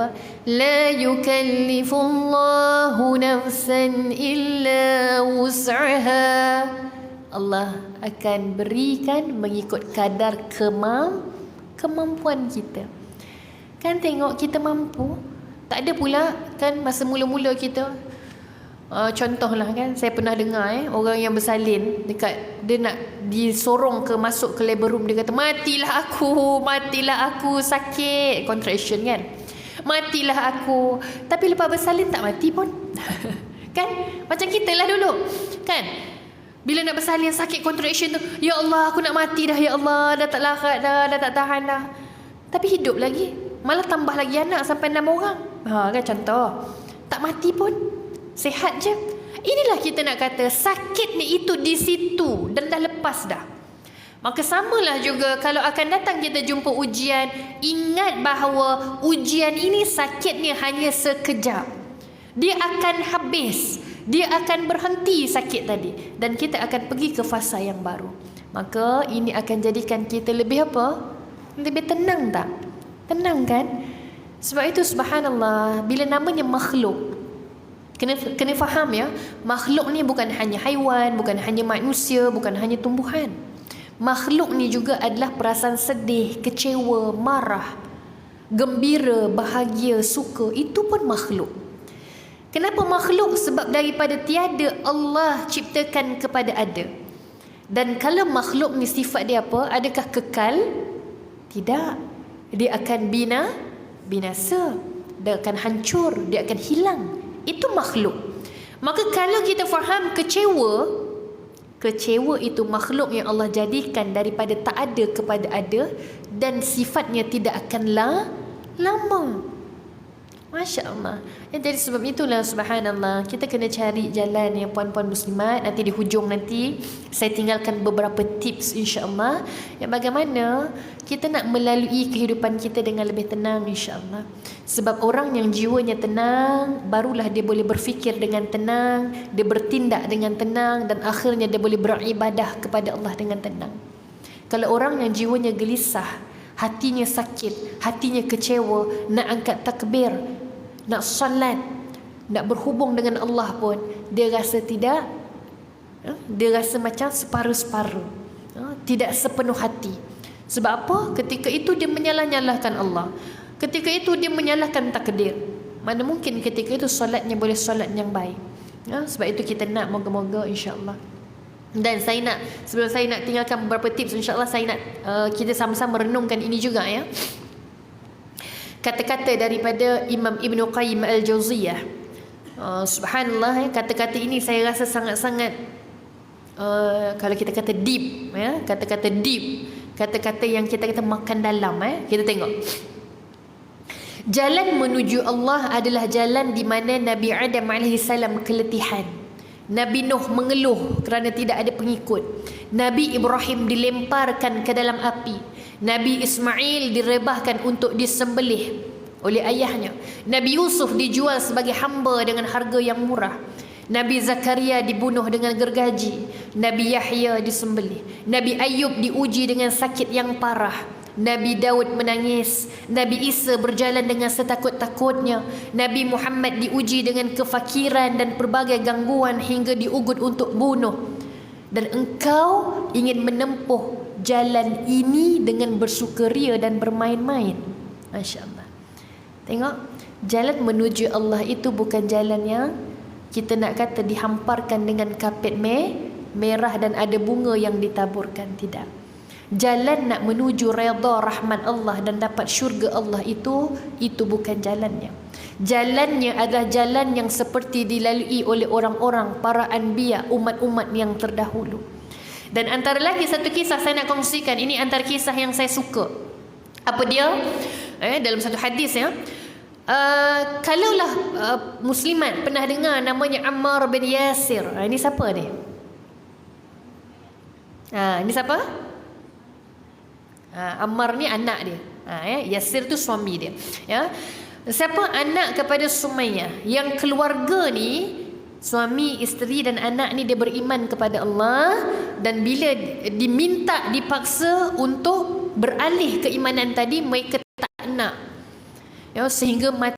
apa? La yukallifullahu nafsan illa wus'aha. Allah akan berikan mengikut kadar kemampuan kita. Kan tengok kita mampu. Tak ada pula kan masa mula-mula kita, contohlah kan, saya pernah dengar orang yang bersalin dekat, dia nak disorong masuk ke labor room, dia kata matilah aku sakit, contraction kan, matilah aku. Tapi lepas bersalin tak mati pun. Kan macam kita lah dulu kan, bila nak bersalin sakit contraction tu, ya Allah aku nak mati dah, ya Allah dah tak larat dah tak tahan dah. Tapi hidup lagi, malah tambah lagi anak sampai 6 orang. Kan contoh, tak mati pun, sihat je. Inilah kita nak kata sakit ni itu di situ dan dah lepas dah. Maka samalah juga kalau akan datang kita jumpa ujian, ingat bahawa ujian ini sakitnya hanya sekejap. Dia akan habis, dia akan berhenti sakit tadi, dan kita akan pergi ke fasa yang baru. Maka ini akan jadikan kita lebih apa? Lebih tenang tak? Tenang kan? Sebab itu subhanallah, bila namanya makhluk, kena faham ya, makhluk ni bukan hanya haiwan, bukan hanya manusia, bukan hanya tumbuhan. Makhluk ni juga adalah perasaan sedih, kecewa, marah, gembira, bahagia, suka. Itu pun makhluk. Kenapa makhluk? Sebab daripada tiada Allah ciptakan kepada ada. Dan kalau makhluk ni sifat dia apa? Adakah kekal? Tidak. Dia akan binasa, dia akan hancur, dia akan hilang. Itu makhluk. Maka kalau kita faham kecewa itu makhluk yang Allah jadikan daripada tak ada kepada ada, dan sifatnya tidak akan lama. Masya Allah. Jadi sebab itulah subhanallah, kita kena cari jalan yang puan-puan muslimat. Nanti di hujung nanti saya tinggalkan beberapa tips insya-Allah, yang bagaimana kita nak melalui kehidupan kita dengan lebih tenang insya-Allah. Sebab orang yang jiwanya tenang, barulah dia boleh berfikir dengan tenang, dia bertindak dengan tenang, dan akhirnya dia boleh beribadah kepada Allah dengan tenang. Kalau orang yang jiwanya gelisah, hatinya sakit, hatinya kecewa, nak angkat takbir, nak salat, nak berhubung dengan Allah pun, dia rasa tidak, dia rasa macam separuh-separuh, tidak sepenuh hati. Sebab apa? Ketika itu dia menyalah-nyalahkan Allah, ketika itu dia menyalahkan takdir. Mana mungkin ketika itu solatnya boleh solat yang baik. Sebab itu kita nak moga-moga insya-Allah. Dan saya nak, sebelum saya nak tinggalkan beberapa tips, insya-Allah saya nak kita sama-sama renungkan ini juga ya. Kata-kata daripada Imam Ibn Qayyim Al-Jauziyah. Subhanallah, kata-kata ini saya rasa sangat-sangat kalau kita kata deep ya, kata-kata deep, kata-kata yang kita kata makan dalam. Kita tengok. Jalan menuju Allah adalah jalan di mana Nabi Adam AS keletihan. Nabi Nuh mengeluh kerana tidak ada pengikut. Nabi Ibrahim dilemparkan ke dalam api. Nabi Ismail direbahkan untuk disembelih oleh ayahnya. Nabi Yusuf dijual sebagai hamba dengan harga yang murah. Nabi Zakaria dibunuh dengan gergaji. Nabi Yahya disembelih. Nabi Ayub diuji dengan sakit yang parah. Nabi Daud menangis. Nabi Isa berjalan dengan setakut-takutnya. Nabi Muhammad diuji dengan kefakiran dan pelbagai gangguan hingga diugut untuk bunuh. Dan engkau ingin menempuh jalan ini dengan bersukaria dan bermain-main. Masya Allah. Tengok, jalan menuju Allah itu bukan jalan yang kita nak kata dihamparkan dengan kapet merah dan ada bunga yang ditaburkan. Tidak. Jalan nak menuju redha rahmat Allah dan dapat syurga Allah itu bukan jalannya. Jalannya adalah jalan yang seperti dilalui oleh orang-orang, para anbiya, umat-umat yang terdahulu. Dan antara lagi satu kisah saya nak kongsikan. Ini antara kisah yang saya suka. Apa dia? Dalam satu hadis ya. Kalaulah muslimat pernah dengar namanya Ammar bin Yasir. Ini siapa ni? Ini siapa? Ammar ni anak dia. Yasir tu suami dia. Ya. Siapa anak kepada Sumayyah, yang keluarga ni, suami, isteri dan anak ni dia beriman kepada Allah, dan bila diminta, dipaksa untuk beralih keimanan tadi, mereka tak nak. Ya, sehingga mati